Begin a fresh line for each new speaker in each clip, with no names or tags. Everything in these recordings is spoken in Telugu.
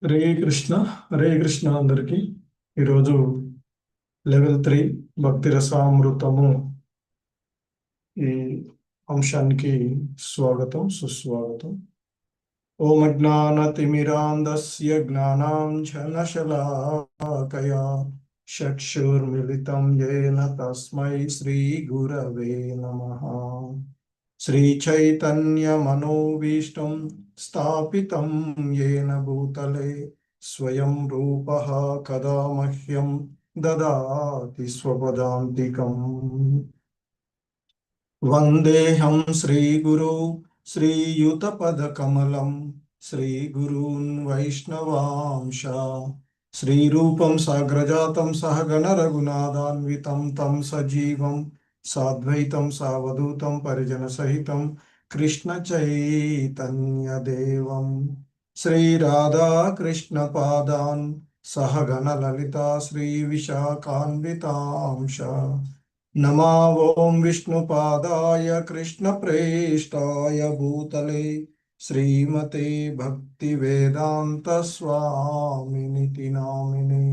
హరే కృష్ణ. హరే కృష్ణ అందరికి. ఈరోజు లెవెల్ 3 భక్తి రసామృతము ఈ అంశానికి స్వాగతం, సుస్వాగతం. ఓం అజ్ఞానతిమిరాంధస్య జ్ఞానాంజనశలాకయా చక్షుర్మిలితం యేన తస్మై శ్రీ గురవే నమః. శ్రీచైతన్యమనోభీష్టం స్థాపితం యేన భూతలే స్వయం రూపః కదా మహ్యం దదాతి స్వపదాంతికం. వందేహం శ్రీగురు శ్రీయుతపదకమలం శ్రీగురూన్ వైష్ణవాంశ శ్రీరూపం సాగ్రజాతం సహగణ రఘునాథాన్వితం తం సజీవం సాద్వైతం సావధూతం పరిజన సహితం కృష్ణ చైతన్యదేవం శ్రీరాధా కృష్ణ పాదాన్ సహగణ లలితా శ్రీ విశాఖాన్వితాంశ. नमा ओं विष्णुपादाय कृष्णप्रेष्ठाय भूतले श्रीमते भक्तिवेदांत स्वामिनिति नामिने.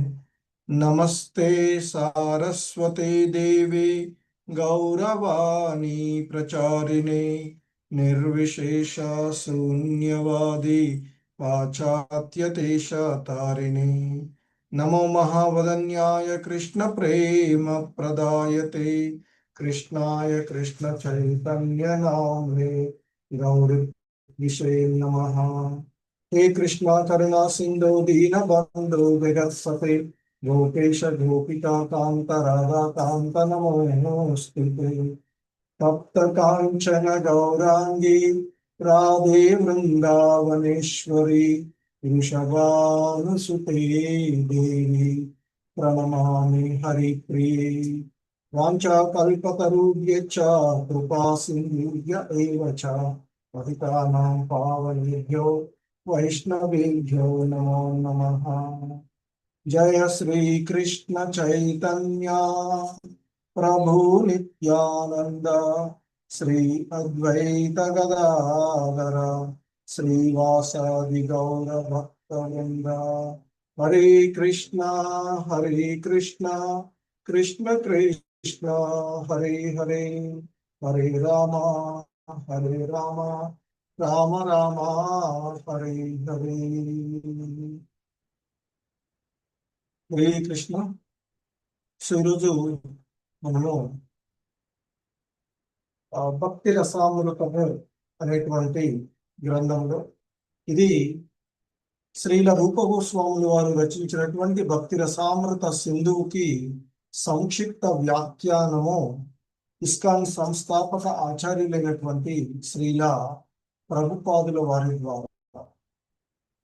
नमस्ते सारस्वते देवे गौरवाणी प्रचारिणे निर्विशेष शून्यवादी पाश्चात्यदेशतारिणे. नमो महावदन्याय कृष्ण प्रेम प्रदायते कृष्णाय कृष्ण चैतन्य नामने गौरीशे नमः. हे कृष्णा करुणा सिंधु दीन बंधु जगत्पते गोपेश गोपिका कांत राधा कांत नमोस्तुते. तप्त कांचन गौरांगी राधे वृंदावनेश्वरी वृषभानुसुते देवी प्रणमामि हरिप्रिये. वाञ्छाकल्पतरुभ्यश्च कृपा सिन्धुभ्य एव च पतितानां पावनेभ्यो वैष्णवेभ्यो नमो नमः. जय श्री कृष्ण चैतन्य प्रभु नित्यानंद श्री अद्वैत गदाधर श्रीवासादि गौर भक्तवृंद. हरे कृष्णा कृष्ण कृष्ण हरे हरे, हरे राम राम राम हरे हरे. हरे कृष्ण. సో ఈరోజు మనము భక్తి రసామృతము అనేటువంటి గ్రంథంలో, ఇది శ్రీల రూప గోస్వాములు వారు రచించినటువంటి భక్తి రసామృత సింధువుకి సంక్షిప్త వ్యాఖ్యానము ఇస్కాన్ సంస్థాపక ఆచార్యులైనటువంటి శ్రీల ప్రభుపాదుల వారి ద్వారా.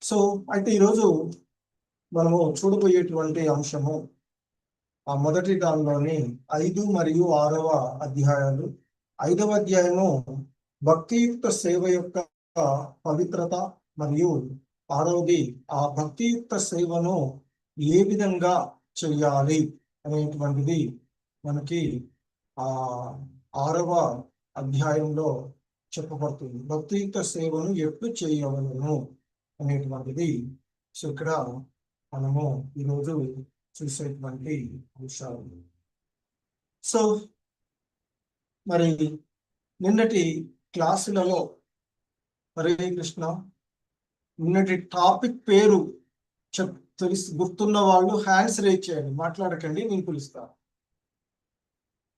సో అయితే ఈరోజు మనము చూడబోయేటువంటి అంశము ఆ మొదటి దానిలోని 5 మరియు 6వ అధ్యాయాలు. 5వ అధ్యాయము భక్తియుక్త సేవ యొక్క పవిత్రత, మరియు 6వది ఆ భక్తియుక్త సేవను ఏ విధంగా చెయ్యాలి అనేటువంటిది మనకి ఆ 6వ అధ్యాయంలో చెప్పబడుతుంది. భక్తియుక్త సేవను ఎప్పుడు చేయవలను అనేటువంటిది సో ఇక్కడ మనము ఈరోజు చూసేటువంటి అంశాలు. సో మరి నిన్నటి క్లాసులలో హరే కృష్ణ నిన్నటి టాపిక్ పేరు తెలిసి గుర్తున్న వాళ్ళు హ్యాండ్స్ రేజ్ చేయండి, మాట్లాడకండి, నేను పిలుస్తాను.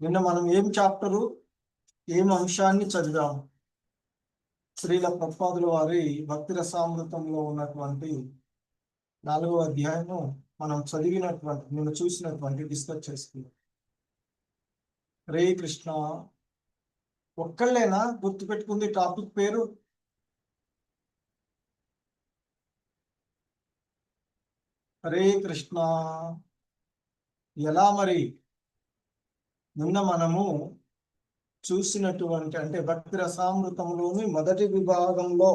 నిన్న మనం ఏం చాప్టరు, ఏం అంశాన్ని చదివాము? శ్రీల ప్రభుపాదుల వారి భక్తి రసామృతంలో ఉన్నటువంటి 4వ అధ్యాయము మనం చదివినటువంటి, నేను చూసినటువంటి డిస్కస్ చేసుకున్నాం. హరే కృష్ణ. ఒక్కళ్ళేనా గుర్తుపెట్టుకుంది టాపిక్ పేరు? హరే కృష్ణ. ఎలా మరి? నిన్న మనము చూసినటువంటి అంటే భక్తి రసామృతంలోని మొదటి విభాగంలో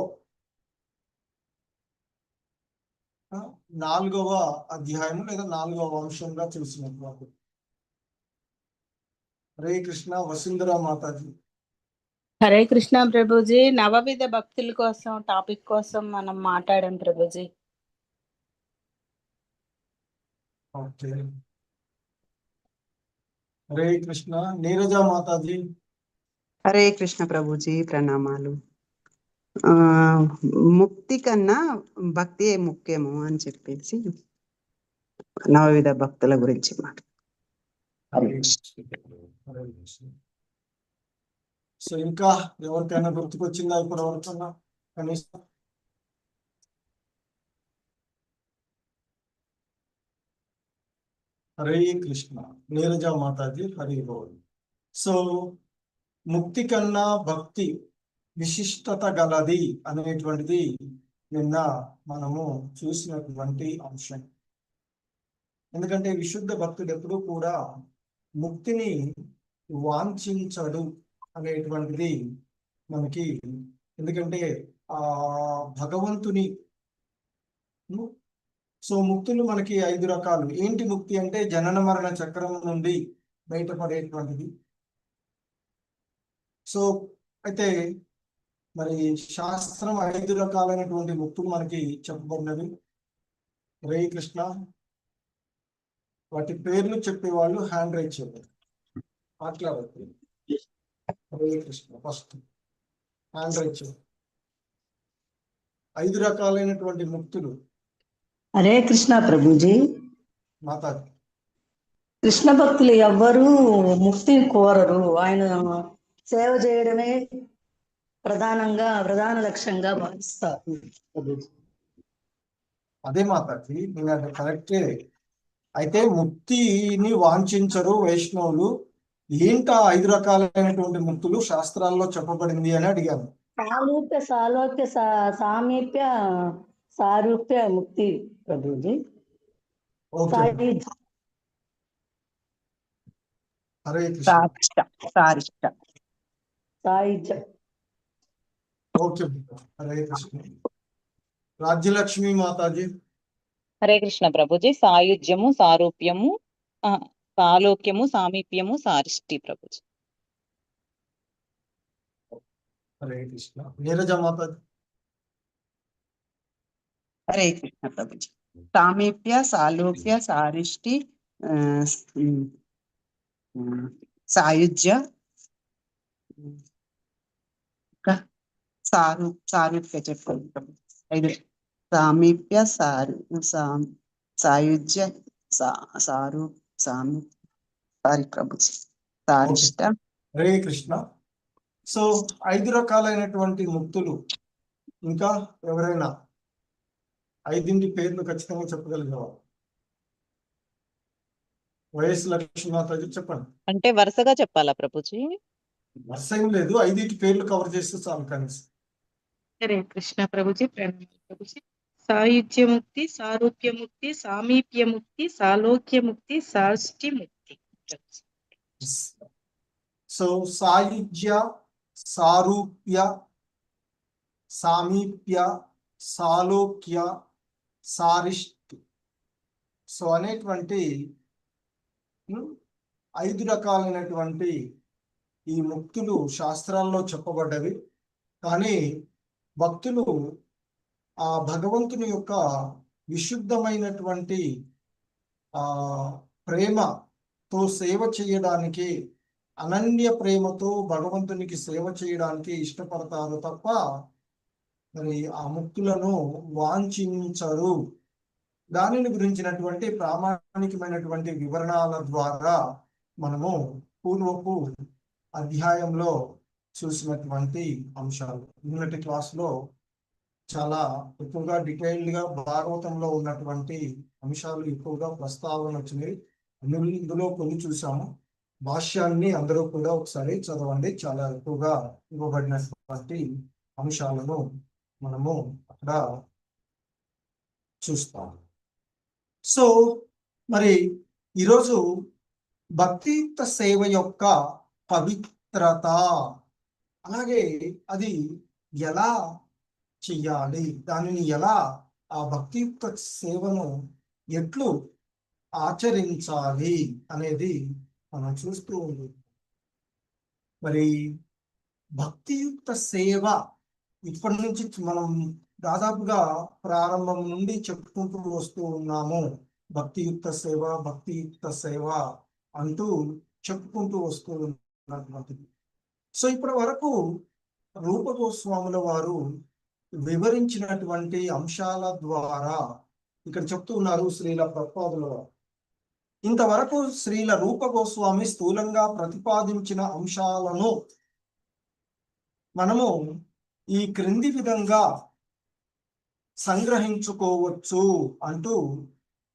4వ అధ్యాయము లేదా 4వ అంశంగా చూసినటువంటి. హరే కృష్ణ. వసుంధరా మాతాజీ.
హరే కృష్ణ ప్రభుజీ. నవవిధ భక్తుల కోసం టాపిక్ కోసం మనం మాట్లాడాం ప్రభుజీ.
ఓకే. హరే కృష్ణ. నీరజ మాతాజీ.
హరే కృష్ణ ప్రభుజీ, ప్రణామాలు. ఆ ముక్తి కన్నా భక్తి ముఖ్యము అని చెప్పేసి నవవిధ భక్తుల గురించి మాట.
హరే కృష్ణ. హరే కృష్ణ. సో ఇంకా ఎవరికైనా గుర్తుకొచ్చిందా ఇప్పుడు వరకన్నా కనీసం? హరే కృష్ణ. నీరజ మాతాజీ హరి బోల్. సో ముక్తి కన్నా భక్తి విశిష్టత గలది అనేటువంటిది నిన్న మనము చూసినటువంటి అంశం. ఎందుకంటే విశుద్ధ భక్తుడు ఎప్పుడూ కూడా ముక్తిని వాంఛించడు అనేటువంటిది మనకి. ఎందుకంటే ఆ భగవంతుని సో ముక్తులు మనకి 5 రకాలు. ఏంటి ముక్తి అంటే జనన మరణ చక్రం నుండి బయటపడేటువంటిది. సో అయితే మరి శాస్త్రం 5 రకాలైనటువంటి ముక్తులు మనకి చెప్పబడినవి. హరే కృష్ణ. వాటి పేర్లు చెప్పేవాళ్ళు హ్యాండ్ రైజ్ చేయాలి, మాట్లాడద్దు. Hare Krishna. First hand raise చేయాలి. 5 రకాలైనటువంటి ముక్తులు.
హరే కృష్ణ ప్రభుజీ.
మాతాజీ.
కృష్ణ భక్తులు ఎవ్వరూ ముక్తిని కోరరు. ఆయన సేవ చేయడమే ప్రధాన లక్ష్యంగా భావిస్తారు ప్రభుజీ.
అదే మాతాజీ, నేను అది కరెక్టే. అయితే ముక్తిని వాంఛించరు వైష్ణవులు. ఏంటా 5 రకాలైనటువంటి ముక్తులు శాస్త్రాల్లో చెప్పబడింది అని అడిగాను.
సారూప్య సాలోక్య సామీప్య సారూప్య ముక్తి ప్రభుజీ.
ఓకే. హరే కృష్ణ.
సారిష్ట.
సాయుధ్య.
ఓకే. హరే కృష్ణ. రాజ్యలక్ష్మి మాతాజీ.
హరే కృష్ణ ప్రభుజీ. సాయుధ్యము, సారూప్యము, సాలోక్యము, సామీప్యము, సారిష్టి ప్రభుజీ.
హరే కృష్ణ. నీరజ మాతాజీ.
హరే కృష్ణ ప్రభుజీ. సామీప్య, సాలోక్య, సారిష్టి, సాయుధ్య, సారూప్య చెప్పండి ప్రభు. 5 సామీప్య, సాయుధ్య, sir sorry Prabhuji, సారిష్ట.
Hare Krishna. So 5 రకాలైనటువంటి ముక్తులు. ఇంకా ఎవరైనా 5 పేర్లు ఖచ్చితంగా చెప్పగలిగేవా? వైఎస్ లక్ష్మీ మాతాజీ చెప్పండి.
అంటే వరుసగా చెప్పాలా ప్రభుజీ?
వరుస ఏం లేదు, 5 పేర్లు కవర్ చేస్తే చాలు కనీసం.
హరే కృష్ణ ప్రభుజీ, ప్రణామాలు ప్రభుజీ. సాయుధ్యముక్తి, సారూప్యముక్తి, సామీప్యముక్తి, సాలోక్యముక్తి, సాష్టిముక్తి.
సో సాయుధ్య, సారూప్య, సామీప్య, సాలోక్య, సారిష్టి సో అనేటువంటి 5 రకాలైనటువంటి ఈ ముక్తులు శాస్త్రాల్లో చెప్పబడ్డవి. కానీ భక్తులు ఆ భగవంతుని యొక్క విశుద్ధమైనటువంటి ప్రేమతో సేవ చేయడానికి, అనన్య ప్రేమతో భగవంతునికి సేవ చేయడానికి ఇష్టపడతారు తప్ప మరి ఆ ముక్తులను వాంఛించరు. దానిని గురించినటువంటి ప్రామాణికమైనటువంటి వివరణల ద్వారా మనము పూర్వపు అధ్యాయంలో చూసినటువంటి అంశాలు. నిన్నటి క్లాస్లో చాలా ఎక్కువగా డీటెయిల్డ్గా భాగవతంలో ఉన్నటువంటి అంశాలు ఎక్కువగా ప్రస్తావన వచ్చినాయి. ఇందులో కొన్ని చూసాము. భాష్యాన్ని అందరూ కూడా ఒకసారి చదవండి. చాలా ఎక్కువగా ఇవ్వబడినటువంటి అంశాలను మనము అక్కడ చూస్తాము. సో మరి ఈరోజు భక్తియుక్త సేవ యొక్క పవిత్రత, అలాగే అది ఎలా చెయ్యాలి, దానిని ఎలా ఆ భక్తియుక్త సేవను ఎట్లు ఆచరించాలి అనేది మనం చూస్తూ ఉంది. మరి భక్తియుక్త సేవ ఇప్పటి నుంచి మనం దాదాపుగా ప్రారంభం నుండి చెప్పుకుంటూ వస్తూ ఉన్నాము. భక్తియుక్త సేవ, భక్తియుక్త సేవ అంటూ చెప్పుకుంటూ వస్తూ ఉన్నటువంటిది. సో ఇప్పటి వరకు రూప గోస్వాముల వారు వివరించినటువంటి అంశాల ద్వారా ఇక్కడ చెప్తూ ఉన్నారు శ్రీల ప్రభుపాదుల వారు. ఇంతవరకు శ్రీల రూప గోస్వామి స్థూలంగా ప్రతిపాదించిన అంశాలను మనము ఈ క్రింది విధంగా సంగ్రహించుకోవచ్చు అంటూ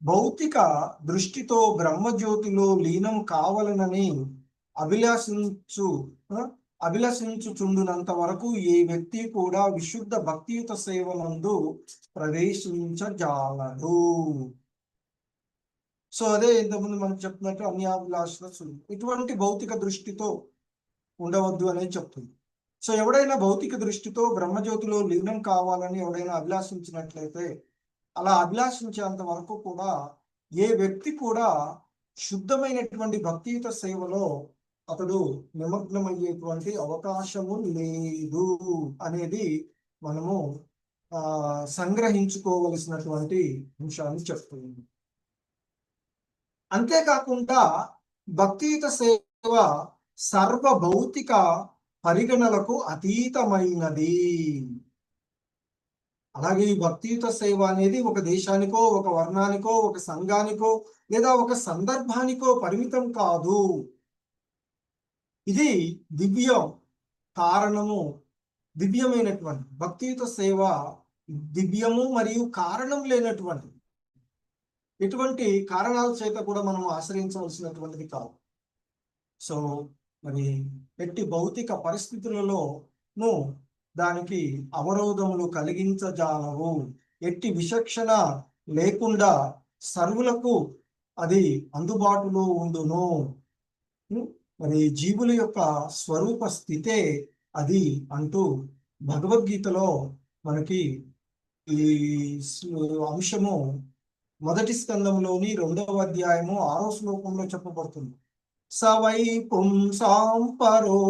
భౌతిక దృష్టితో బ్రహ్మజ్యోతిలో లీనం కావాలనని అభిలషించుచుండునంత వరకు ఏ వ్యక్తి కూడా విశుద్ధ భక్తియుత సేవనందు ప్రవేశించజాలడు. సో అదే ఇంతకుముందు మనం చెప్తున్నట్టు అన్యాభిలాష ఇటువంటి భౌతిక దృష్టితో ఉండవద్దు అనేది చెప్తుంది. సో ఎవడైనా భౌతిక దృష్టితో బ్రహ్మజ్యోతిలో లీనం కావాలని ఎవడైనా అభిలాషించినట్లయితే అలా అభిలాషించేంత వరకు కూడా ఏ వ్యక్తి కూడా శుద్ధమైనటువంటి భక్తియుత సేవలో అతడు నిమగ్నమయ్యేటువంటి అవకాశము లేదు అనేది మనము సంగ్రహించుకోవలసినటువంటి అంశాన్ని చెప్తుంది. అంతేకాకుండా భక్తియుత సేవ సర్వ భౌతిక పరిగణలకు అతీతమైనది. అలాగే ఈ భక్తియుత సేవ అనేది ఒక దేశానికో, ఒక వర్ణానికో, ఒక సంఘానికో లేదా ఒక సందర్భానికో పరిమితం కాదు. ఇది దివ్యమైనటువంటి భక్తియుత సేవ దివ్యము మరియు కారణం లేనటువంటి ఎటువంటి కారణాల చేత కూడా మనం ఆశ్రయించవలసినటువంటిది కాదు. సో మరి ఎట్టి భౌతిక పరిస్థితులలోనూ దానికి అవరోధములు కలిగించజాలవు. ఎట్టి విచక్షణ లేకుండా సర్వులకు అది అందుబాటులో ఉండును. మరి జీవుల యొక్క స్వరూప స్థితే అది అంటూ భగవద్గీతలో మనకి ఈ అంశము మొదటి స్కందంలోని 2వ అధ్యాయము 6వ శ్లోకంలో చెప్పబడుతుంది. సవై పుంసాం పరో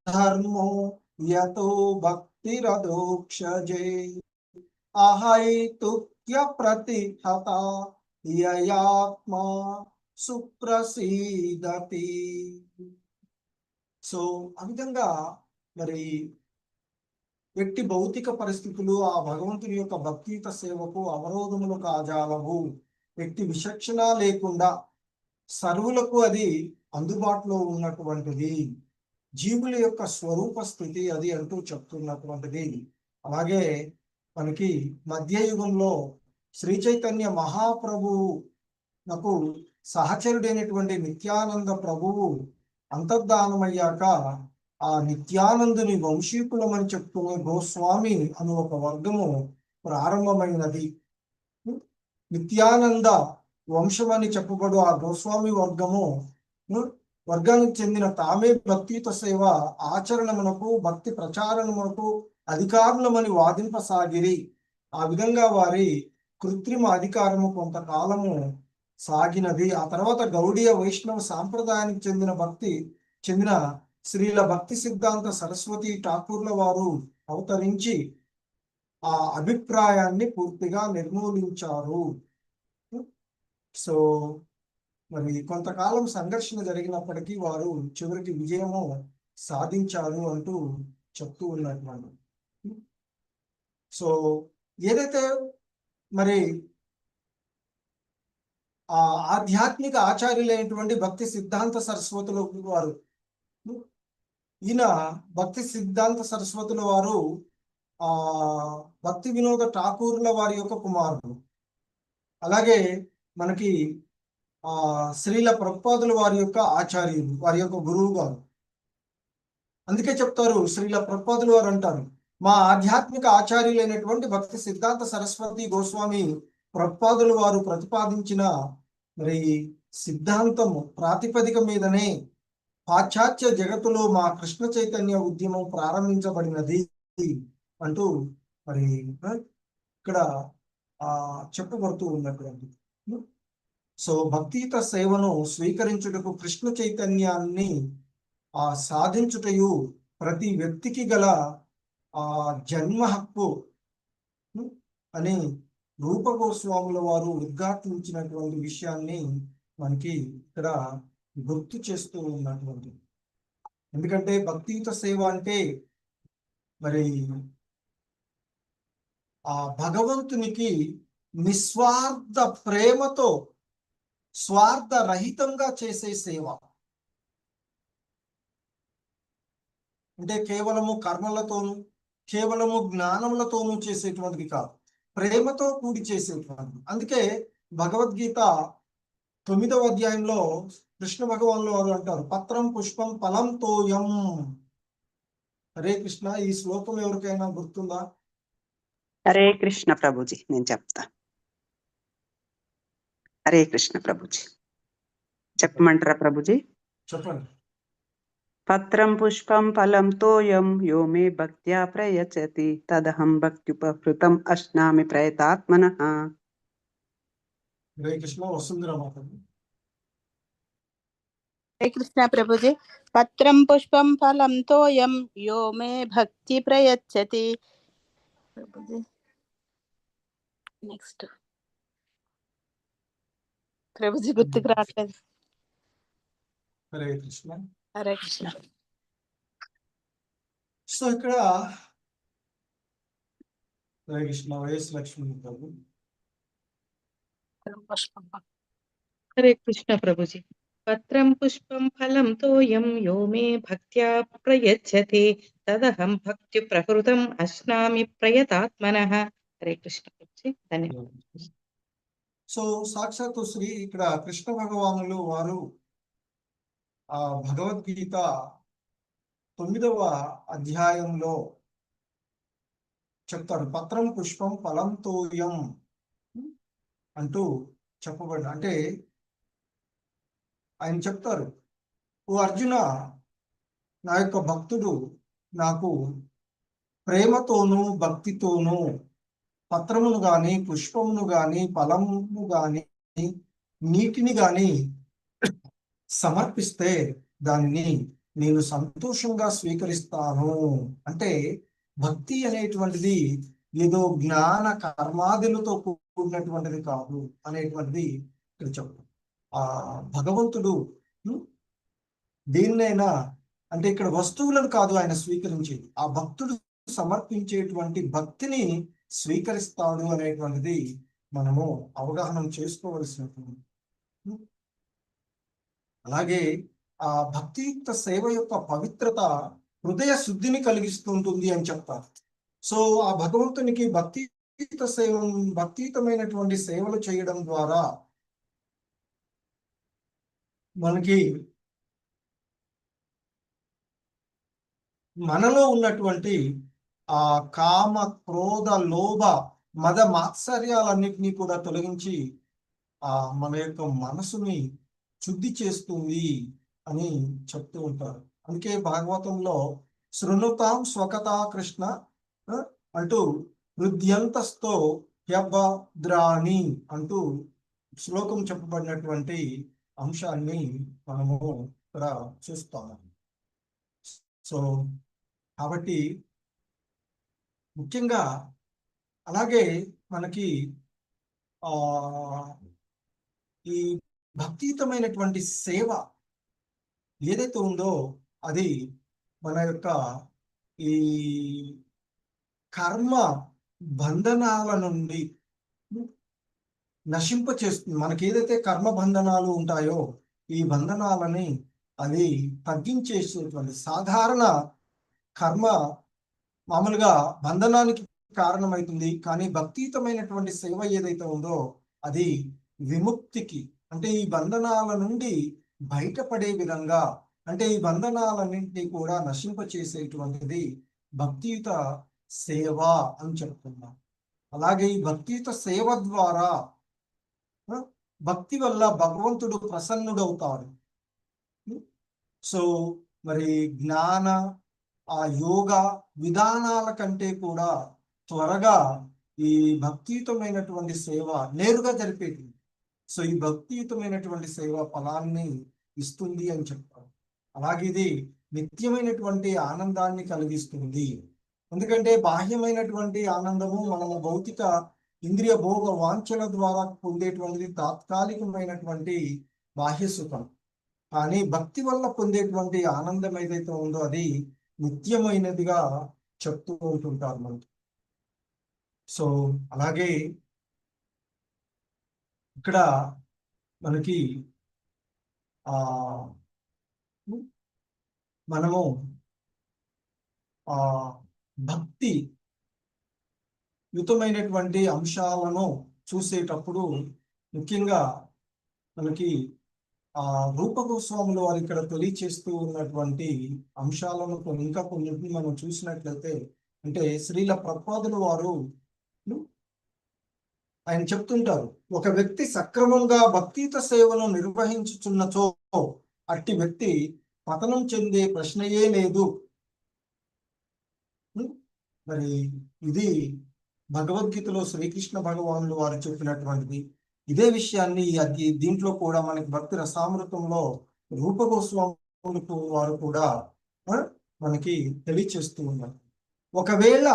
ధర్మో యతో భక్తిరదోక్షజే అహైతుక్య ప్రతిహత యయాత్మా సుప్రసీదతి. సో ఆ విధంగా మరి ఎట్టి భౌతిక పరిస్థితులు ఆ భగవంతుని యొక్క భక్తియుత సేవకు అవరోధములు కాజాలవు. ఎట్టి విచక్షణ లేకుండా సర్వులకు అది అందుబాటులో ఉన్నటువంటిది. జీవుల యొక్క స్వరూప స్థితి అది అంటూ చెప్తున్నటువంటిది. అలాగే మనకి మధ్యయుగంలో శ్రీ చైతన్య మహాప్రభువునకు సహచరుడైనటువంటి నిత్యానంద ప్రభువు అంతర్ధానమయ్యాక ఆ నిత్యానందుని వంశీకులమని చెప్పుకునే గోస్వామి అను ఒక వర్గము ప్రారంభమైనది. నిత్యానంద వంశమని చెప్పబడు ఆ గోస్వామి వర్గానికి చెందిన తామే భక్తియుత సేవ ఆచరణమునకు భక్తి ప్రచారణమునకు అధికారులమని వాదింపసాగిరి. ఆ విధంగా వారి కృత్రిమ అధికారము కొంతకాలము సాగినది. ఆ తర్వాత గౌడీయ వైష్ణవ సాంప్రదాయానికి చెందిన శ్రీల భక్తి సిద్ధాంత సరస్వతి ఠాకూర్ల వారు అవతరించి ఆ అభిప్రాయాన్ని పూర్తిగా నిర్మూలించారు. సో మరి కొంతకాలం సంఘర్షణ జరిగినప్పటికీ వారు చివరికి విజయము సాధించారు అంటూ చెప్తూ ఉన్నటువంటి. సో ఏదైతే మరి ఆ ఆధ్యాత్మిక ఆచార్యులైనటువంటి భక్తి సిద్ధాంత సరస్వతుల వారు, ఈయన భక్తి సిద్ధాంత సరస్వతుల వారు భక్తి వినోద ఠాకూర్ల వారి యొక్క కుమారుడు. అలాగే మనకి శ్రీల ప్రభుపాదుల వారి యొక్క ఆచార్యులు, వారి యొక్క గురువు గారు. అందుకే చెప్తారు శ్రీల ప్రభుపాదుల వారు అంటారు, మా ఆధ్యాత్మిక ఆచార్యులైనటువంటి భక్తి సిద్ధాంత సరస్వతి గోస్వామి ప్రభుపాదుల వారు ప్రతిపాదించిన మరి సిద్ధాంతము ప్రాతిపదిక మీదనే పాశ్చాత్య జగత్తులో మా కృష్ణ చైతన్య ఉద్యమం ప్రారంభించబడినది అంటూ మరి ఇక్కడ చెప్పబడుతూ ఉన్నటువంటి. సో భక్తియుత సేవను స్వీకరించుటకు కృష్ణ చైతన్యాన్ని సాధించుటయు ప్రతి వ్యక్తికి గల జన్మ హక్కు అని రూప గోస్వాముల వారు ఉద్ఘాటించినటువంటి విషయాన్ని మనకి ఇక్కడ గుర్తు చేస్తూ ఉన్నటువంటి. ఎందుకంటే భక్తియుత సేవ అంటే మరి ఆ భగవంతునికి నిస్వార్థ ప్రేమతో స్వార్థ రహితంగా చేసే సేవ. అంటే కేవలము కర్మలతోనూ కేవలము జ్ఞానములతోనూ చేసేటువంటిది కాదు, ప్రేమతో కూడి చేసేటువంటిది. అందుకే భగవద్గీత 9వ అధ్యాయంలో కృష్ణ భగవానులు వారు అంటారు, పత్రం పుష్పం ఫలం తోయం. హరే కృష్ణ. ఈ శ్లోకం ఎవరికైనా గుర్తుందా?
హరే కృష్ణ ప్రభుజీ, నేను చెప్తా. హరే కృష్ణ ప్రభుజీ, చెప్పమంటారా ప్రభుజీ?
చెప్పండి.
పత్రం పుష్పం ఫలం తోయం యో మే భక్త్యా ప్రయచ్చతి తదహం భక్త్యుపహృతం అశ్నామి ప్రయతాత్మనః.
హరే కృష్ణ. వసుంధర మాత.
హరే కృష్ణ ప్రభుజీ. పత్రం పుష్పం ఫలం తోయం యో మే భక్తి ప్రయచ్చతి. ప్రభుజీ నెక్స్ట్ ప్రభుజీ గుర్తుకు రావట్లేదు.
హరే కృష్ణ.
హరే కృష్ణ.
సో ఇక్కడ హరే కృష్ణ. వైఎస్ లక్ష్మణ్ ప్రభు.
హరే కృష్ణ ప్రభుజీ. పత్రం పుష్పం ఫలం తోయం యో మే భక్త్యా ప్రయచ్చతి తదహం భక్తి ప్రకృతం అశ్నామి ప్రయతాత్మనః. హరే కృష్ణ ప్రభుజీ. ధన్యవాదాలు.
సో సాక్షాత్తు శ్రీ ఇక్కడ కృష్ణ భగవానులు వారు ఆ భగవద్గీత 9వ అధ్యాయంలో చెప్తారు, పత్రం పుష్పం ఫలం తోయం అంటూ చెప్పబడి. అంటే ఆయన చెప్తారు, ఓ అర్జున, నా యొక్క భక్తుడు నాకు ప్రేమతోనూ భక్తితోనూ పత్రమును గాని పుష్పమును గాని ఫలమును గాని నీటిని గాని సమర్పిస్తే దానిని నేను సంతోషంగా స్వీకరిస్తాను. అంటే భక్తి అనేటువంటిది ఏదో జ్ఞాన కర్మాదులతో కూడినటువంటిది కాదు అనేటువంటిది ఇక్కడ చెప్తాం. ఆ భగవంతుడు దేన్నైనా, అంటే ఇక్కడ వస్తువులను కాదు ఆయన స్వీకరించేది, ఆ భక్తుడు సమర్పించేటువంటి భక్తిని స్వీకరిస్తాడు అనేటువంటిది మనము అవగాహన చేసుకోవలసినటువంటి. అలాగే ఆ భక్తియుక్త సేవ యొక్క పవిత్రత హృదయ శుద్ధిని కలిగిస్తుంటుంది అని చెప్తారు. సో ఆ భగవంతునికి భక్తియుతమైనటువంటి సేవలు చేయడం ద్వారా మనకి మనలో ఉన్నటువంటి ఆ కామ క్రోధ లోభ మద మాత్సర్యాలన్నిటినీ కూడా తొలగించి ఆ మన యొక్క మనసుని శుద్ధి చేస్తుంది అని చెప్తూ ఉంటారు. అందుకే భాగవతంలో శృణుతాం స్వకథా కృష్ణ అంటూ హృద్యంతస్థో హ్యభద్రాణి అంటూ శ్లోకం చెప్పబడినటువంటి అంశాన్ని మనము ఇక్కడ చూస్తాము. సో కాబట్టి ముఖ్యంగా అలాగే మనకి ఈ భక్తియుతమైనటువంటి సేవ ఏదైతే ఉందో అది మన యొక్క ఈ కర్మ బంధనాల నుండి నశింపచేస్తుంది. మనకి ఏదైతే కర్మ బంధనాలు ఉంటాయో ఈ బంధనాలని అది తగ్గించేసేటువంటి సాధారణ కర్మ మామూలుగా బంధనానికి కారణమవుతుంది, కానీ భక్తియుతమైనటువంటి సేవ ఏదైతే ఉందో అది విముక్తికి, అంటే ఈ బంధనాల నుండి బయటపడే విధంగా, అంటే ఈ బంధనాలన్నింటినీ కూడా నశింపచేసేటువంటిది భక్తియుత సేవ అని చెప్తున్నాం. అలాగే ఈ భక్తియుత సేవ ద్వారా భక్తి వల్ల భగవంతుడు ప్రసన్నుడవుతాడు. సో మరి జ్ఞాన ఆ యోగ విధానాల కంటే కూడా త్వరగా ఈ భక్తియుతమైనటువంటి సేవ నేరుగా జరిపేది. సో ఈ భక్తియుతమైనటువంటి సేవ ఫలాన్ని ఇస్తుంది అని చెప్తారు. అలాగే ఇది నిత్యమైనటువంటి ఆనందాన్ని కలిగిస్తుంది. ఎందుకంటే బాహ్యమైనటువంటి ఆనందము మనము భౌతిక ఇంద్రియ భోగ వాంఛల ద్వారా పొందేటువంటిది తాత్కాలికమైనటువంటి బాహ్య సుఖం. కానీ భక్తి వల్ల పొందేటువంటి ఆనందం ఏదైతే ఉందో అది నిత్యమైనదిగా చెప్తూ ఉంటుంటారు మనకి. సో అలాగే ఇక్కడ మనకి ఆ మనము ఆ భక్తి యుతమైనటువంటి అంశాలను చూసేటప్పుడు ముఖ్యంగా మనకి రూప గోస్వాముల వారు ఇక్కడ తెలియచేస్తూ ఉన్నటువంటి అంశాలను ఇంకా కొన్నింటిని మనం చూసినట్లయితే, అంటే శ్రీల ప్రభుపాదుల వారు ఆయన చెప్తుంటారు, ఒక వ్యక్తి సక్రమంగా భక్తియుత సేవను నిర్వహించుచున్నచో అట్టి వ్యక్తి పతనం చెందే ప్రశ్నయే లేదు. మరి ఇది భగవద్గీతలో శ్రీకృష్ణ భగవానులు వారు చెప్పినటువంటిది. ఇదే విషయాన్ని దీంట్లో కూడా మనకి భక్తి రసామృతంలో రూప గోస్వాములకు వారు కూడా మనకి తెలియచేస్తూ ఉన్నారు. ఒకవేళ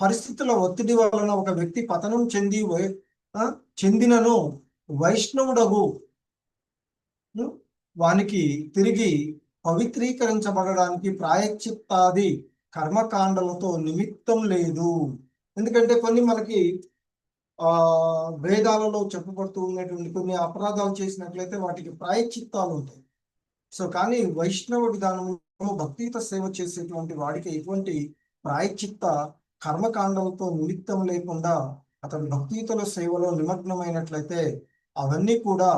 పరిస్థితుల ఒత్తిడి వలన ఒక వ్యక్తి పతనం చెందినను వైష్ణవుడగు వానికి తిరిగి పవిత్రీకరించబడడానికి ప్రాయశ్చిత్తాది కర్మకాండలతో నిమిత్తం లేదు. ఎందుకంటే కొన్ని మనకి వేదాలలో చెప్పబడుతూ ఉన్నటువంటి కొన్ని అపరాధాలు చేసినట్లయితే వాటికి ప్రాయశ్చిత్తాలు ఉంటాయి. సో కానీ వైష్ణవ విధానంలో భక్తియుత సేవ చేసేటువంటి వాడికి ఎటువంటి ప్రాయశ్చిత్త కర్మకాండలతో నిమిత్తం లేకుండా అతడు భక్తియుతల సేవలో నిమగ్నమైనట్లయితే అవన్నీ కూడా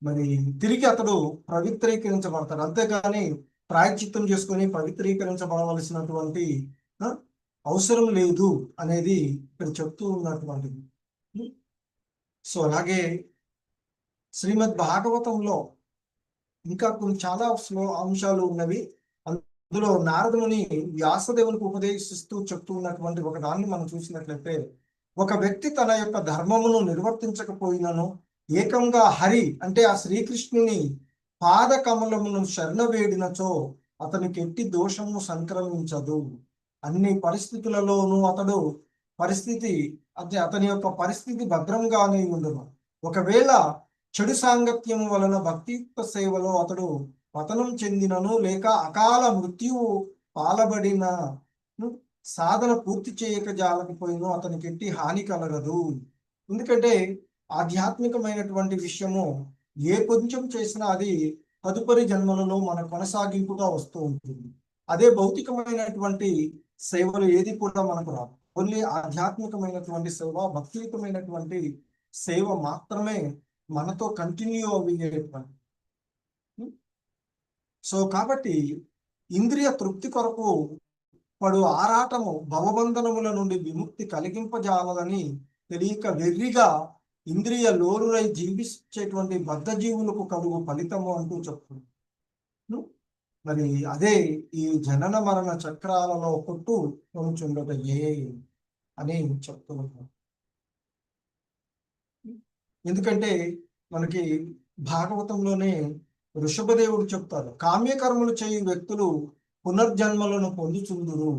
మరి తిరిగి అతడు పవిత్రీకరించబడతాడు. అంతేగాని ప్రాయశ్చిత్తం చేసుకొని పవిత్రీకరించబడవలసినటువంటి అవసరం లేదు అనేది ఇక్కడ చెప్తూ ఉన్నటువంటిది. సో అలాగే శ్రీమద్ భాగవతంలో ఇంకా కొన్ని చాలా అంశాలు ఉన్నవి. అందులో నారదుని వ్యాసదేవునికి ఉపదేశిస్తూ చెప్తూ ఉన్నటువంటి ఒక దాన్ని మనం చూసినట్లయితే, ఒక వ్యక్తి తన యొక్క ధర్మమును నిర్వర్తించకపోయినను ఏకంగా హరి అంటే ఆ శ్రీకృష్ణుని పాద కమలమును శరణ వేడినచో అతనికి ఎట్టి దోషము సంక్రమించదు. అన్ని పరిస్థితులలోనూ అతని యొక్క పరిస్థితి భద్రంగానే ఉండును. ఒకవేళ చెడు సాంగత్యం వలన భక్తియుక్త సేవలో అతడు పతనం చెందినను లేక అకాల మృత్యువు పాలబడిన సాధన పూర్తి చేయక జాలకపోయినో అతనికి ఎట్టి హాని కలగదు. ఎందుకంటే ఆధ్యాత్మికమైనటువంటి విషయము ఏ కొంచెం చేసినా అది తదుపరి జన్మలలో మన కొనసాగింపుగా వస్తూ ఉంటుంది. అదే భౌతికమైనటువంటి సేవలు ఏది కూడా మనకు రాదు. ఓన్లీ ఆధ్యాత్మికమైనటువంటి సేవ, భక్తియుతమైనటువంటి సేవ మాత్రమే మనతో కంటిన్యూ అయ్యేటువంటి. సో కాబట్టి ఇంద్రియ తృప్తి కొరకు పడు ఆరాటము భవబంధనముల నుండి విముక్తి కలిగింపజాలని తెలియక వెర్రిగా ఇంద్రియ లోరులై జీవించేటువంటి బద్ధ జీవులకు కలుగు ఫలితము అంటూ చెప్తుంది. మరి అదే ఈ జనన మరణ చక్రాలలో కొట్టు కొంచుండటయే అని చెప్తున్నాను. ఎందుకంటే మనకి భాగవతంలోనే ఋషభదేవుడు చెప్తారు, కామ్యకర్మలు చేయు వ్యక్తులు పునర్జన్మలను పొందుచుందురు.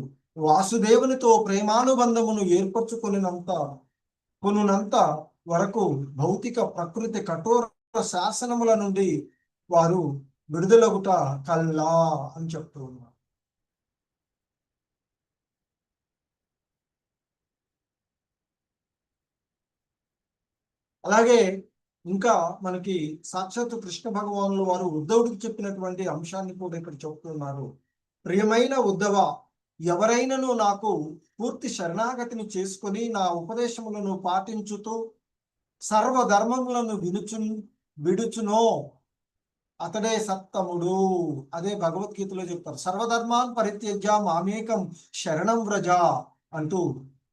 వాసుదేవునితో ప్రేమానుబంధమును కొనునంత వరకు భౌతిక ప్రకృతి కఠోర శాసనముల నుండి వారు విడుదలగుట కల్లా అని చెప్తూ ఉన్నారు. అలాగే ఇంకా మనకి సాక్షాత్తు కృష్ణ భగవానులు వారు ఉద్ధవుడికి చెప్పినటువంటి అంశాన్ని కూడా ఇక్కడ చెప్తున్నారు. ప్రియమైన ఉద్ధవ, ఎవరైనాను నాకు పూర్తి శరణాగతిని చేసుకొని నా ఉపదేశములను పాటించుతూ సర్వధర్మములను విడుచునో అతడే సత్తముడు. అదే భగవద్గీతలో చెప్తారు, సర్వధర్మాన్ పరిత్యజ్య మామేకం శరణం వ్రజ అంటూ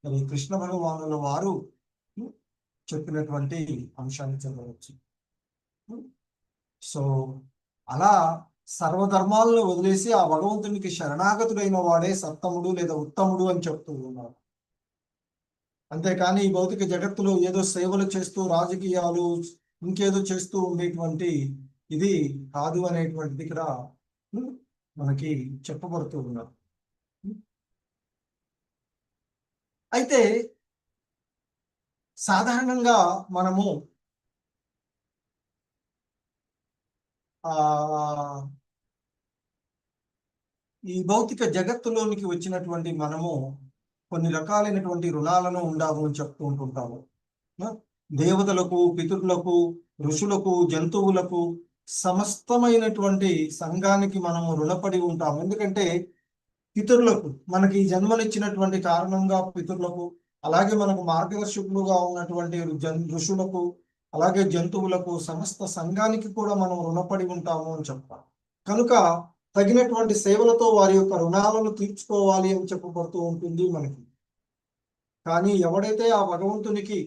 మరి కృష్ణ భగవానుల వారు చెప్పినటువంటి అంశాన్ని చదవచ్చు. సో అలా సర్వధర్మాలను వదిలేసి ఆ భగవంతునికి శరణాగతుడైన వాడే సత్తముడు లేదా ఉత్తముడు అని చెప్తూ ఉన్నారు. అంతేకాని ఈ భౌతిక జగత్తులో ఏదో సేవలు చేస్తూ రాజకీయాలు ఇంకేదో చేస్తూ ఉండేటువంటి ఇది కాదు అనేటువంటిది ఇక్కడ మనకి చెప్పబడుతూ ఉన్నారు. అయితే సాధారణంగా మనము ఆ ఈ భౌతిక జగత్తులోనికి వచ్చినటువంటి మనము కొన్ని రకాలైనటువంటి రుణాలను ఉండాము అని చెప్తూ ఉంటుంటాము. దేవతలకు, పితరులకు, ఋషులకు, జంతువులకు, సమస్తమైనటువంటి సంఘానికి మనము రుణపడి ఉంటాము. ఎందుకంటే పితరులకు, మనకి ఈ జన్మనిచ్చినటువంటి కారణంగా పితరులకు, అలాగే మనకు మార్గదర్శకులుగా ఉన్నటువంటి ఋషులకు, అలాగే జంతువులకు, సమస్త సంఘానికి కూడా మనం రుణపడి ఉంటాము అని చెప్తాం. కనుక తగినటువంటి సేవలతో వారి యొక్క రుణాలను తీర్చుకోవాలి అని చెప్పబడుతూ ఉంటుంది మనకి. కానీ ఎవడైతే ఆ భగవంతునికి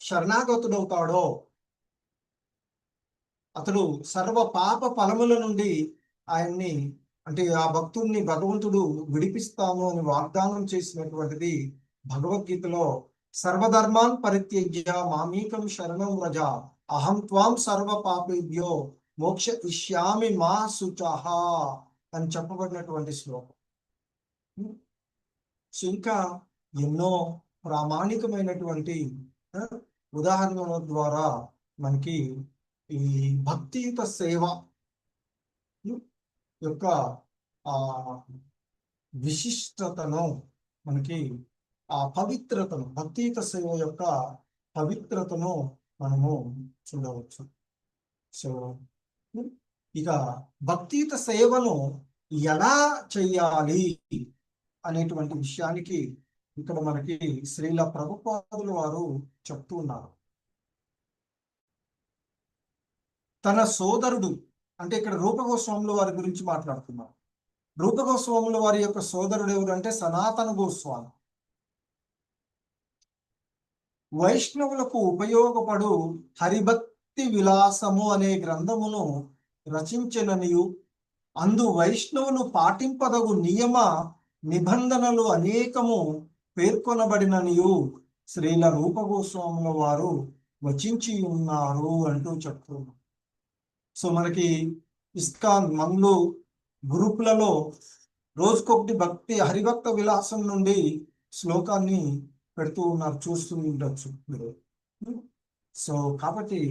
శరణాగతుడవుతాడో అతడు సర్వ పాప ఫలముల నుండి ఆయన్ని, అంటే ఆ భక్తుడిని భగవంతుడు విడిపిస్తాను అని వాగ్దానం చేసినటువంటిది భగవద్గీతలో, సర్వధర్మాన్ పరిత్యజ్య మామీకం శరణం వ్రజ అహం త్వాం సర్వ పాపేభ్యో మోక్ష ఇష్యామి మా శుచః అని చెప్పబడినటువంటి శ్లోకం. ఇంకా ఎన్నో ప్రామాణికమైనటువంటి ఉదాహరణల ద్వారా మనకి ఈ భక్తియుత సేవ యొక్క ఆ విశిష్టతను, మనకి ఆ పవిత్రతను, భక్తియుత సేవ యొక్క పవిత్రతను మనము చూడవచ్చు. సో ఇక భక్తియుత సేవను ఎలా చెయ్యాలి అనేటువంటి విషయానికి ఇక్కడ మనకి శ్రీల ప్రభుపాదుల వారు చెప్తూ ఉన్నారు. తన సోదరుడు, అంటే ఇక్కడ రూపగోస్వాముల వారి గురించి మాట్లాడుతున్నారు. రూపగోస్వాముల వారి యొక్క సోదరుడు ఎవరు అంటే సనాతన గోస్వామి. వైష్ణవులకు ఉపయోగపడు హరిభక్తి విలాసము అనే గ్రంథమును రచించిననియు, అందు వైష్ణవులు పాటింపదగు నియమ నిబంధనలు అనేకము పేర్కొనబడిననియు శ్రీల రూపగోస్వాముల వారు వచించి ఉన్నారు అంటూ చెప్తున్నారు. సో మనకి ఇస్కాన్ మంగ్లూ గ్రూపులలో రోజుకొకటి భక్తి హరిభక్త విలాసం నుండి శ్లోకాన్ని పెడుతూ ఉన్నారు, చూస్తూ ఉండొచ్చు మీరు. సో కాబట్టి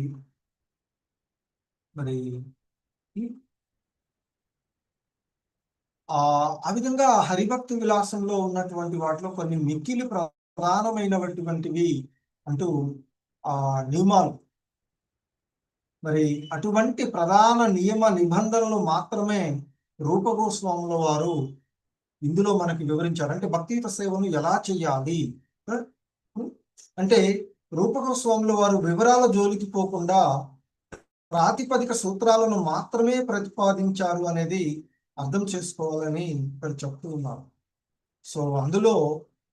మరి ఆ విధంగా హరిభక్తి విలాసంలో ఉన్నటువంటి వాటిలో కొన్ని మిక్కిలి ప్రధానమైనటువంటివి అంటూ నియమాలు, మరి అటువంటి ప్రధాన నియమ నిబంధనలు మాత్రమే రూపగోస్వాముల వారు ఇందులో మనకి వివరించారు. అంటే భక్తియుత సేవను ఎలా చెయ్యాలి అంటే రూపగోస్వాముల వారు వివరాల జోలికి పోకుండా ప్రాతిపదిక సూత్రాలను మాత్రమే ప్రతిపాదించారు అనేది అర్థం చేసుకోవాలని ఇక్కడ చెప్తూ ఉన్నారు. సో అందులో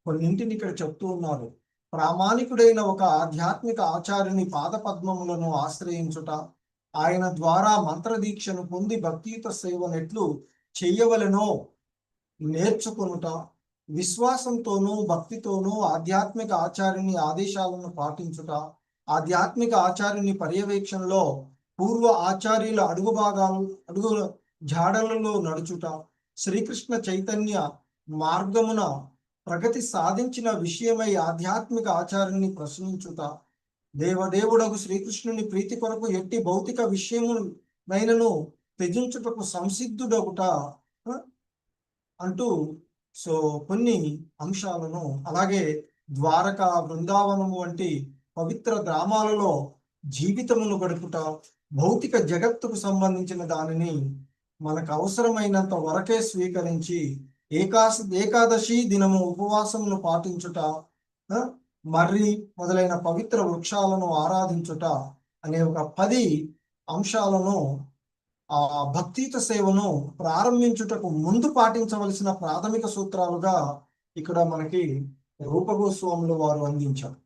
కొన్నింటిని ఇక్కడ చెప్తూ ఉన్నారు. ప్రామాణికుడైన ఒక ఆధ్యాత్మిక ఆచార్యుని పాదపద్మములను ఆశ్రయించుట, ఆయన ద్వారా మంత్రదీక్షను పొంది భక్తియుత సేవనెట్లు చెయ్యవలెనో నేర్చుకొనుట, విశ్వాసంతోనూ భక్తితోనూ ఆధ్యాత్మిక ఆచార్యుని ఆదేశాలను పాటించుట, ఆధ్యాత్మిక ఆచార్యుని పర్యవేక్షణలో పూర్వ ఆచార్యుల అడుగు జాడలలో నడుచుట, శ్రీకృష్ణ చైతన్య మార్గమున ప్రగతి సాధించిన విషయమై ఆధ్యాత్మిక ఆచార్యుని ప్రశ్నించుట, దేవదేవుడకు శ్రీకృష్ణుని ప్రీతి కొరకు ఎట్టి భౌతిక విషయమునైనను త్యజించుటకు సంసిద్ధుడగుట అంటూ సో కొన్ని అంశాలను, అలాగే ద్వారక, బృందావనము వంటి పవిత్ర గ్రామాలలో జీవితమును గడుపుట, భౌతిక జగత్తుకు సంబంధించిన దానిని మనకు అవసరమైనంత వరకే స్వీకరించి ఏకాదశి దినము ఉపవాసమును పాటించుట, మర్రి మొదలైన పవిత్ర వృక్షాలను ఆరాధించుట అనే ఒక 10 అంశాలను ఆ భక్తియుత సేవను ప్రారంభించుటకు ముందు పాటించవలసిన ప్రాథమిక సూత్రాలుగా ఇక్కడ మనకి రూపగోస్వాముల వారు అందించారు.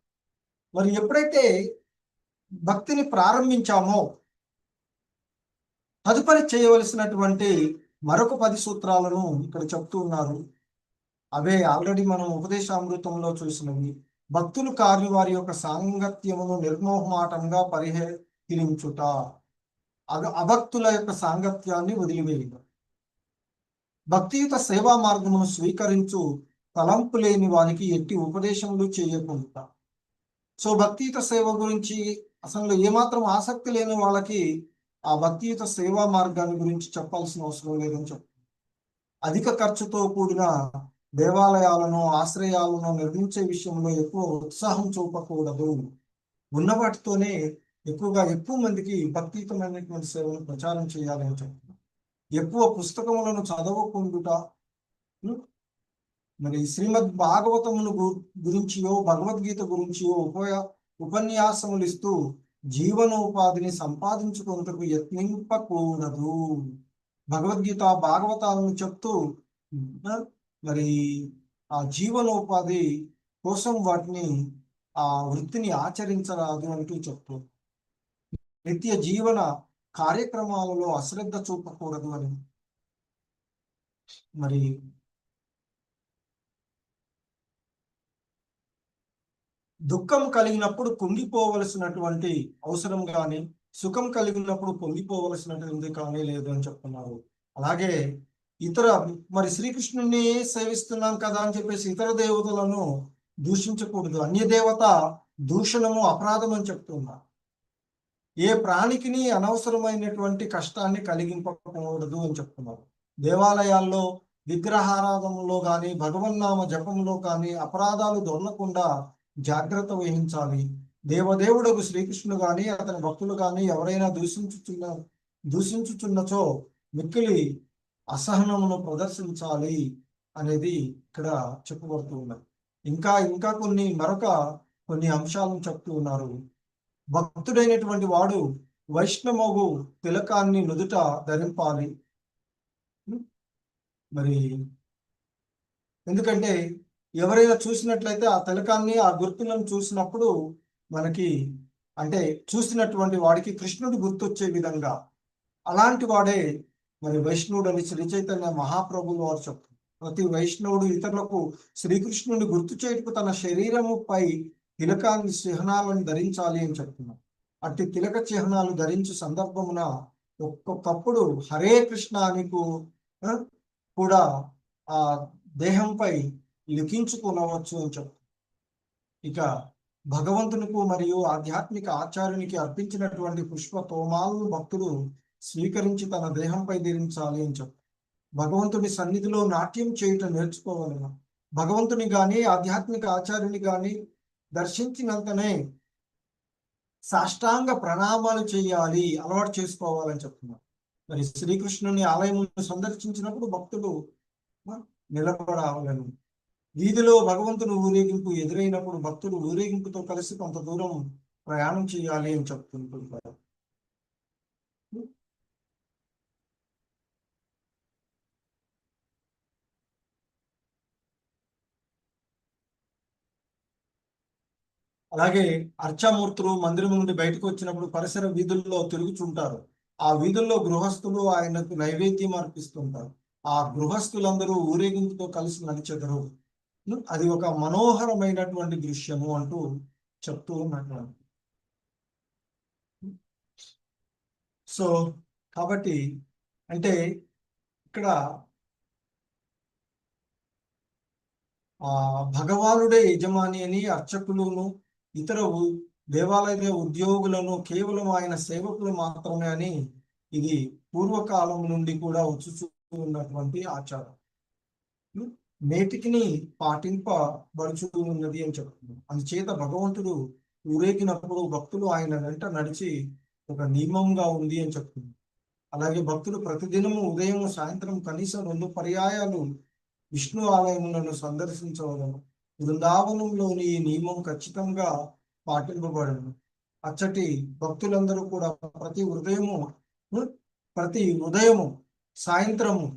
మరి ఎప్పుడైతే భక్తిని ప్రారంభించామో తదుపరి చేయవలసినటువంటి మరొక 10 సూత్రాలను ఇక్కడ చెప్తూ ఉన్నారు. అవే ఆల్రెడీ మనం ఉపదేశామృతంలో చూసినవి. భక్తులు కార్య వారి యొక్క సాంగత్యమును నిర్మోహమాటంగా పరిహరించుట, అభక్తుల యొక్క సాంగత్యాన్ని వదిలివేయుట, భక్తియుత సేవా మార్గమును స్వీకరించు తలంపు లేని వారికి ఎట్టి ఉపదేశములు చేయకుండా, సో భక్తియుత సేవ గురించి అసలు ఏమాత్రం ఆసక్తి లేని వాళ్ళకి ఆ భక్తియుత సేవా మార్గాన్ని గురించి చెప్పాల్సిన అవసరం లేదని చెప్తారు. అధిక ఖర్చుతో కూడిన దేవాలయాలను ఆశ్రయాలను నిర్మించే విషయంలో ఎక్కువ ఉత్సాహం చూపకూడదు. ఉన్న వాటితోనే ఎక్కువ మందికి భక్తియుతమైనటువంటి సేవను ప్రచారం చేయాలని చెప్తున్నారు. ఎక్కువ పుస్తకములను చదవకుండుట, మరి శ్రీమద్ భాగవతమును గురించియో భగవద్గీత గురించియో ఉపన్యాసములు ఇస్తూ జీవనోపాధిని సంపాదించుకునేందుకు యత్నింపకూడదు. భగవద్గీత భాగవతాలను చెప్తూ మరి ఆ జీవనోపాధి కోసం వాటిని ఆ వృత్తిని ఆచరించరాదు అంటూ చెప్తూ నిత్య జీవన కార్యక్రమాలలో అశ్రద్ధ చూపకూడదు అని. మరి దుఃఖం కలిగినప్పుడు కుంగిపోవలసినటువంటి అవసరం కానీ, సుఖం కలిగినప్పుడు పొంగిపోవలసినటువంటి కానీ లేదు అని చెప్తున్నారు. అలాగే మరి శ్రీకృష్ణుని సేవిస్తున్నాం కదా అని చెప్పేసి ఇతర దేవతలను దూషించకూడదు. అన్య దేవత దూషణము అపరాధం అని చెప్తున్నారు. ఏ ప్రాణికిని అనవసరమైనటువంటి కష్టాన్ని కలిగింపకూడదు అని చెప్తున్నారు. దేవాలయాల్లో విగ్రహారాధనలో కానీ భగవన్నామ జపంలో కానీ అపరాధాలు దొరలకుండా జాగ్రత్త వహించాలి. దేవదేవుడు శ్రీకృష్ణుడు కానీ అతని భక్తులు కానీ ఎవరైనా దూషించుచున్నచో మిక్కిలి అసహనమును ప్రదర్శించాలి అనేది ఇక్కడ చెప్పబడుతూ ఉన్నది. ఇంకా కొన్ని అంశాలను చెప్తూ ఉన్నారు. భక్తుడైనటువంటి వాడు వైష్ణవగు తిలకాన్ని నుదుట ధరింపాలి. మరి ఎందుకంటే ఎవరైనా చూసినట్లయితే ఆ తిలకాన్ని ఆ గుర్తులను చూసినప్పుడు మనకి అంటే చూసినటువంటి వాడికి కృష్ణుడు గుర్తొచ్చే విధంగా అలాంటి వాడే మరి వైష్ణవుడు అని శ్రీ చైతన్య మహాప్రభులు వారు చెప్తారు. ప్రతి వైష్ణవుడు ఇతరులకు శ్రీకృష్ణుని గుర్తు చేయటకు తన శరీరముపై తిలకాన్ని చిహ్నాలను ధరించాలి అని చెప్తున్నారు. అట్టి తిలక చిహ్నాలు ధరించే సందర్భమున ఒక్కొక్కప్పుడు హరే కృష్ణ అని కూడా ఆ దేహంపై లిఖించుకునవచ్చు అని చెప్తారు. ఇక భగవంతునికి మరియు ఆధ్యాత్మిక ఆచార్యునికి అర్పించినటువంటి పుష్ప తోమాలను భక్తుడు స్వీకరించి తన దేహంపై ధరించాలి అని చెప్తారు. భగవంతుని సన్నిధిలో నాట్యం చేయటం నేర్చుకోవాలను. భగవంతుని గాని ఆధ్యాత్మిక ఆచార్యుని గాని దర్శించినంతనే సాష్టాంగ ప్రణామాలు చేయాలి, అలవాటు చేసుకోవాలని చెప్తున్నారు. మరి శ్రీకృష్ణుని ఆలయం సందర్శించినప్పుడు భక్తులు నిలబడాలను. వీధిలో భగవంతుని ఊరేగింపు ఎదురైనప్పుడు భక్తులు ఊరేగింపుతో కలిసి కొంత దూరం ప్రయాణం చేయాలి అని చెప్తుంటారు. అలాగే అర్చామూర్తులు మందిరం నుండి బయటకు వచ్చినప్పుడు పరిసర వీధుల్లో తిరుగుతుంటారు. ఆ వీధుల్లో గృహస్థులు ఆయనకు నైవేద్యం అర్పిస్తుంటారు. ఆ గృహస్థులందరూ ఊరేగింపుతో కలిసి నడిచెదరు. అది ఒక మనోహరమైనటువంటి దృశ్యము అంటూ చెప్తూ ఉన్నటువంటి. సో కాబట్టి అంటే ఇక్కడ భగవానుడే యజమాని అని అర్చకులను ఇతర దేవాలయ ఉద్యోగులను కేవలం ఆయన సేవకులు మాత్రమే అని ఇది పూర్వకాలం నుండి కూడా వచ్చుచూ ఉన్నటువంటి ఆచారం నేటికి పాటింపబడుచు ఉన్నది అని చెప్తున్నాం. అందుచేత భగవంతుడు ఊరేగినప్పుడు భక్తులు ఆయన వెంట నడిచి ఒక నియమంగా ఉంది అని చెప్తుంది. అలాగే భక్తులు ప్రతిదినము ఉదయం సాయంత్రం కనీసం 2 పర్యాయాలు విష్ణు ఆలయములను సందర్శించవలను. బృందావనంలోని ఈ నియమం ఖచ్చితంగా పాటింపబడను. అచ్చటి భక్తులందరూ కూడా ప్రతి ఉదయము సాయంత్రము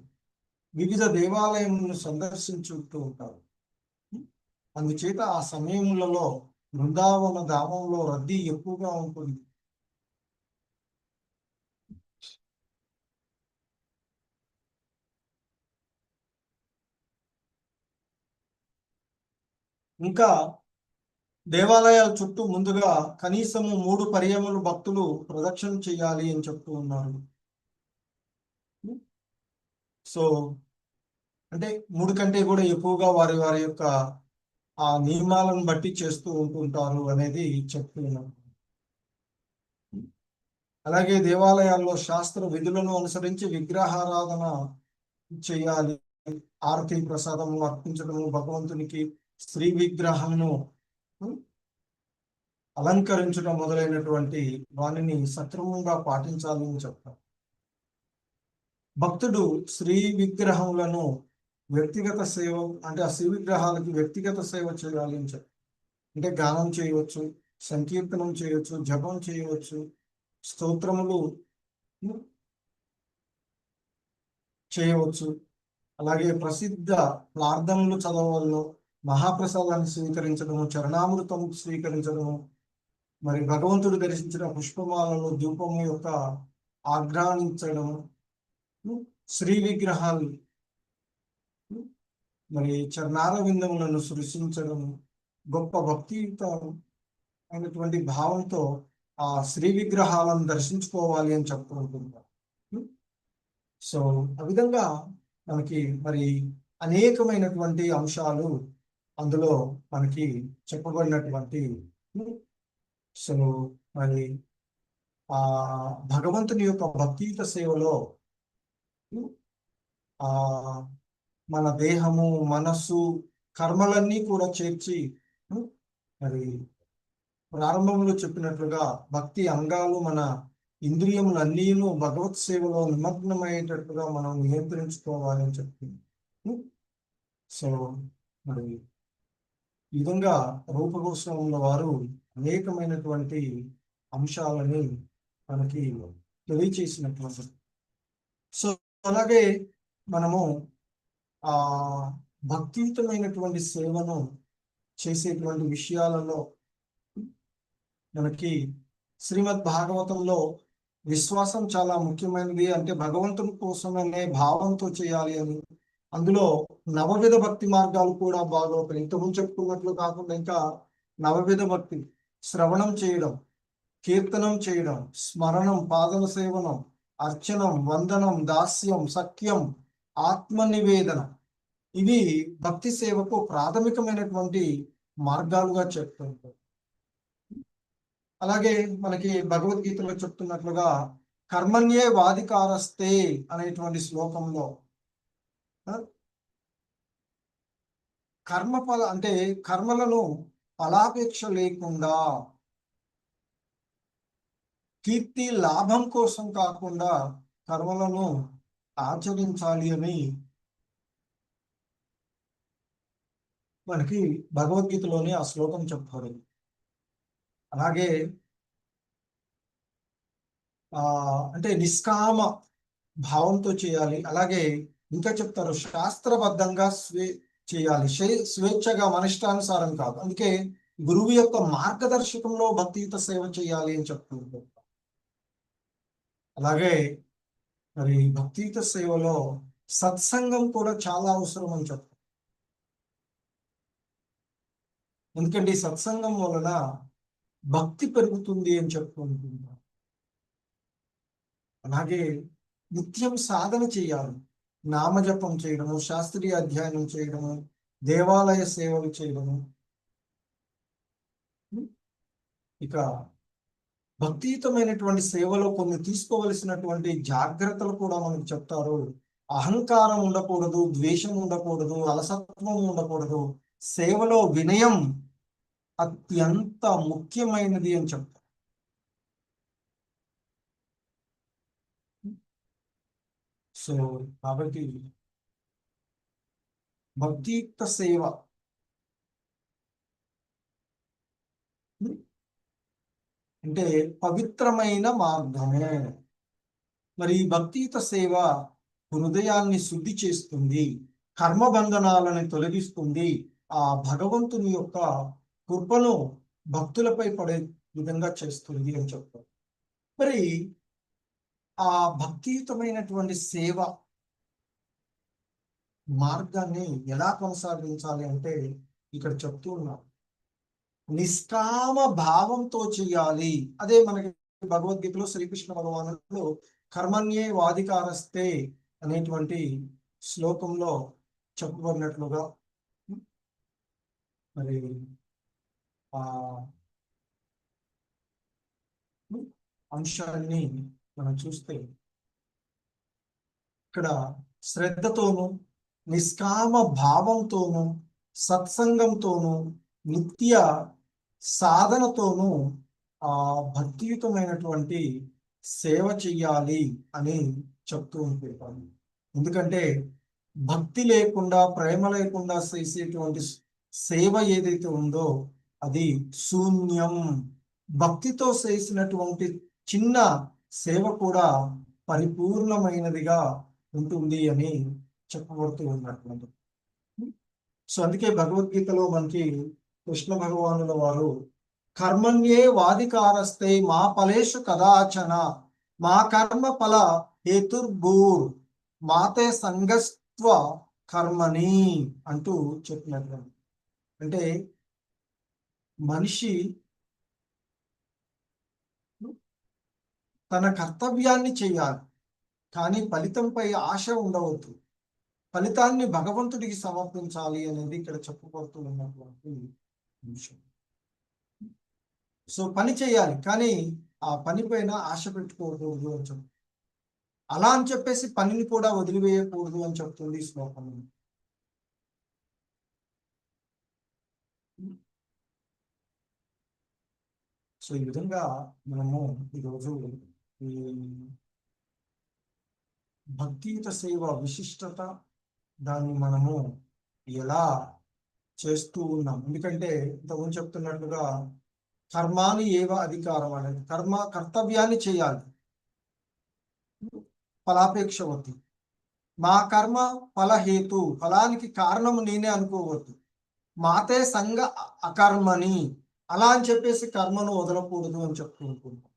వివిధ దేవాలయములను సందర్శించుతూ ఉంటారు. అందుచేత ఆ సమయములలో బృందావన ధామంలో రద్దీ ఎక్కువగా ఉంటుంది. ఇంకా దేవాలయాల చుట్టూ ముందుగా కనీసము 3 పర్యాయములు భక్తులు ప్రదక్షిణ చేయాలి అని చెప్తూ ఉన్నారు. సో అంటే 3 కంటే కూడా ఎక్కువగా వారి యొక్క ఆ నియమాలను బట్టి చేస్తూ ఉంటుంటారు అనేది చెప్తున్నాం. అలాగే దేవాలయాల్లో శాస్త్ర విధులను అనుసరించి విగ్రహారాధన చేయాలి. ఆరతి ప్రసాదము అర్పించడము, భగవంతునికి స్త్రీ విగ్రహమును అలంకరించడం మొదలైనటువంటి వాటిని సక్రమంగా పాటించాలి అని చెప్తారు. భక్తుడు స్త్రీ విగ్రహములను వ్యక్తిగత సేవ, అంటే ఆ స్త్రీ విగ్రహాలకి వ్యక్తిగత సేవ చేయాలి అని చెప్తారు. అంటే గానం చేయవచ్చు, సంకీర్తనం చేయవచ్చు, జపం చేయవచ్చు, స్తోత్రములు చేయవచ్చు. అలాగే ప్రసిద్ధ ప్రార్థనలు చదవలను, మహాప్రసాదాన్ని స్వీకరించడము, చరణామృతం స్వీకరించడము, మరి భగవంతుడు దర్శించిన పుష్పమాలను ధూపము యొక్క ఆఘ్రానించడము, శ్రీ విగ్రహాలు మరి చరణార విందములను సృష్టించడము, గొప్ప భక్తియుత అయినటువంటి భావంతో ఆ శ్రీ విగ్రహాలను దర్శించుకోవాలి అని చెప్తూ ఉంటున్నారు. సో ఆ విధంగా మనకి మరి అనేకమైనటువంటి అంశాలు అందులో మనకి చెప్పబడినటువంటి. సో మరి ఆ భగవంతుని యొక్క భక్తియుత సేవలో ఆ మన దేహము, మనస్సు, కర్మలన్నీ కూడా చేర్చి మరి ప్రారంభంలో చెప్పినట్లుగా భక్తి అంగాలు, మన ఇంద్రియములన్నీ భగవత్ సేవలో నిమగ్నమయ్యేటట్టుగా మనం నియంత్రించుకోవాలని చెప్తుంది. సో మరి ఈ విధంగా రూపగోస్వాముల వారు అనేకమైనటువంటి అంశాలని మనకి తెలియచేసినటువంటి. సో అలాగే మనము ఆ భక్తియుతమైనటువంటి సేవను చేసేటువంటి విషయాలలో మనకి శ్రీమద్ భాగవతంలో విశ్వాసం చాలా ముఖ్యమైనది. అంటే భగవంతుని కోసమనే భావంతో చేయాలి అని. అందులో నవవిధ భక్తి మార్గాలు కూడా భాగవతం ఇంతకుముందు చెప్పుకున్నట్లు కాకుండా ఇంకా నవవిధ భక్తి: శ్రవణం చేయడం, కీర్తనం చేయడం, స్మరణం, పాదన సేవనం, అర్చనం, వందనం, దాస్యం, సఖ్యం, ఆత్మ నివేదన. ఇవి భక్తి సేవకు ప్రాథమికమైనటువంటి మార్గాలుగా చెప్తుంటారు. అలాగే మనకి భగవద్గీతలో చెప్తున్నట్లుగా కర్మణ్యే వాధికారస్తే అనేటువంటి శ్లోకంలో కర్మఫల అంటే కర్మలను ఫలాపేక్ష లేకుండా, కీర్తి లాభం కోసం కాకుండా కర్మలను ఆచరించాలి అని మనకి భగవద్గీతలోనే ఆ శ్లోకం చెప్తారు. అలాగే అంటే నిష్కామ భావంతో చేయాలి. అలాగే ఇంకా చెప్తారు, శాస్త్రబద్ధంగా చేయాలి, స్వేచ్ఛగా, మన ఇష్టానుసారం కాదు. అందుకే గురువు యొక్క మార్గదర్శకంలో భక్తియుత సేవ చేయాలి అని చెప్తుంటారు. అలాగే మరి భక్తియుత సేవలో సత్సంగం కూడా చాలా అవసరం అని చెప్తారు. ఎందుకంటే ఈ సత్సంగం వలన భక్తి పెరుగుతుంది అని చెప్పుకుంటున్నారు. అలాగే నిత్యం సాధన చేయాలి, నామజపం చేయడము, శాస్త్రీయ అధ్యయనం చేయడము, దేవాలయ సేవలు చేయడము. ఇక భక్తియుతమైనటువంటి సేవలో కొన్ని తీసుకోవలసినటువంటి జాగ్రత్తలు కూడా మనకు చెప్తారు. అహంకారం ఉండకూడదు, ద్వేషం ఉండకూడదు, అలసత్వం ఉండకూడదు. సేవలో వినయం అత్యంత ముఖ్యమైనది అని చెప్తారు. సో కాబట్టి భక్తియుక్త సేవ అంటే పవిత్రమైన మార్గమే. మరి ఈ భక్తియుత సేవ హృదయాన్ని శుద్ధి చేస్తుంది, కర్మబంధనాలను తొలగిస్తుంది, ఆ భగవంతుని యొక్క కృపను భక్తులపై పడే విధంగా చేస్తుంది అని చెప్తారు. మరి ఆ భక్తియుతమైనటువంటి సేవ మార్గాన్ని ఎలా కొనసాగించాలి అంటే ఇక్కడ చెప్తూ ఉన్నారు, నిష్కామ భావంతో చేయాలి. అదే మనకి భగవద్గీతలో శ్రీకృష్ణ భగవానుడు కర్మణ్యే వాధికారస్తే అనేటువంటి శ్లోకంలో చెప్పబడినట్లుగా మరి ఆ అంశాన్ని మనం చూస్తే ఇక్కడ శ్రద్ధతోనూ నిష్కామ భావంతోనూ సత్సంగంతోనూ నిత్య సాధనతోనూ ఆ భక్తియుతమైనటువంటి సేవ చెయ్యాలి అని చెప్తూ ఉంటాను. ఎందుకంటే భక్తి లేకుండా ప్రేమ లేకుండా చేసేటువంటి సేవ ఏదైతే ఉందో అది శూన్యం. భక్తితో చేసినటువంటి చిన్న సేవ కూడా పరిపూర్ణమైనదిగా ఉంటుంది అని చెప్పబడుతూ ఉన్నటువంటి. సో అందుకే భగవద్గీతలో మనకి కృష్ణ భగవానుల వారు కర్మణ్యే వాధికారస్తే మా ఫలేషు కదాచన మా కర్మ ఫల హేతుర్భూర్ మాతే సంగస్త్వ కర్మని అంటూ చెప్పినటువంటి. అంటే మనిషి తన కర్తవ్యాన్ని చేయాలి, కానీ ఫలితంపై ఆశ ఉండవద్దు. ఫలితాన్ని భగవంతుడికి సమర్పించాలి అనేది ఇక్కడ చెప్పబడుతూ ఉన్నటువంటి అంశం. సో పని చేయాలి, కానీ ఆ పని పైన ఆశ పెట్టుకోకూడదు అని చెప్తుంది. అలా అని చెప్పేసి పనిని కూడా వదిలివేయకూడదు అని చెప్తుంది ఈ శ్లోకం. సో ఈ విధంగా మనము ఈరోజు ఈ భక్తియుత సేవ విశిష్టత దాన్ని మనము ఎలా చేస్తూ ఉన్నాం. ఎందుకంటే ఇంతకుముందు చెప్తున్నట్లుగా కర్మాని ఏవ అధికారం అనేది కర్తవ్యాన్ని చేయాలి, ఫలాపేక్ష వద్దు. మా కర్మ ఫలహేతు, ఫలానికి కారణము నేనే అనుకోవద్దు. మాతే సంగ అకర్మని, అలా అని చెప్పేసి కర్మను వదలకూడదు అని చెప్తూ ఉంటున్నాం.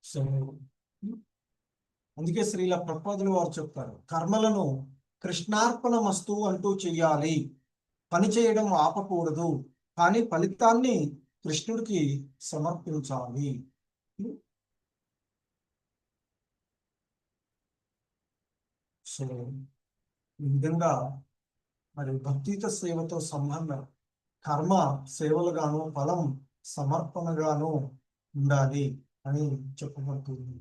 సో అందుకే శ్రీల ప్రభుపాదులు వారు చెప్తారు, కర్మలను కృష్ణార్పణమస్తు అంటూ చెయ్యాలి, పని చేయడం ఆపకూడదు, కానీ ఫలితాన్ని కృష్ణుడికి సమర్పించాలి. సో ఈ విధంగా మరి భక్తియుత సేవతో సంబంధం కర్మ సేవలుగాను ఫలం సమర్పణగాను ఉండాలి అని చెప్పబడుతుంది.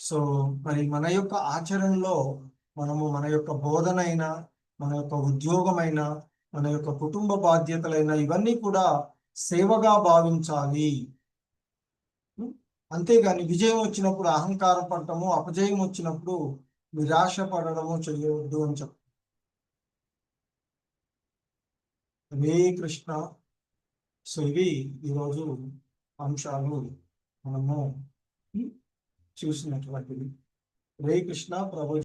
సో మరి మన యొక్క ఆచరణలో మనము మన యొక్క బోధనైనా, మన యొక్క ఉద్యోగమైనా, మన యొక్క కుటుంబ బాధ్యతలైనా ఇవన్నీ కూడా సేవగా భావించాలి. అంతేగాని విజయం వచ్చినప్పుడు అహంకారం పడటము, అపజయం వచ్చినప్పుడు నిరాశ పడడము చేయవద్దు అని చెప్తారు. హరే కృష్ణ. సో ఇవి ఈరోజు అంశాలు మనము చూసినటువంటివి. హరే కృష్ణ. ప్రభు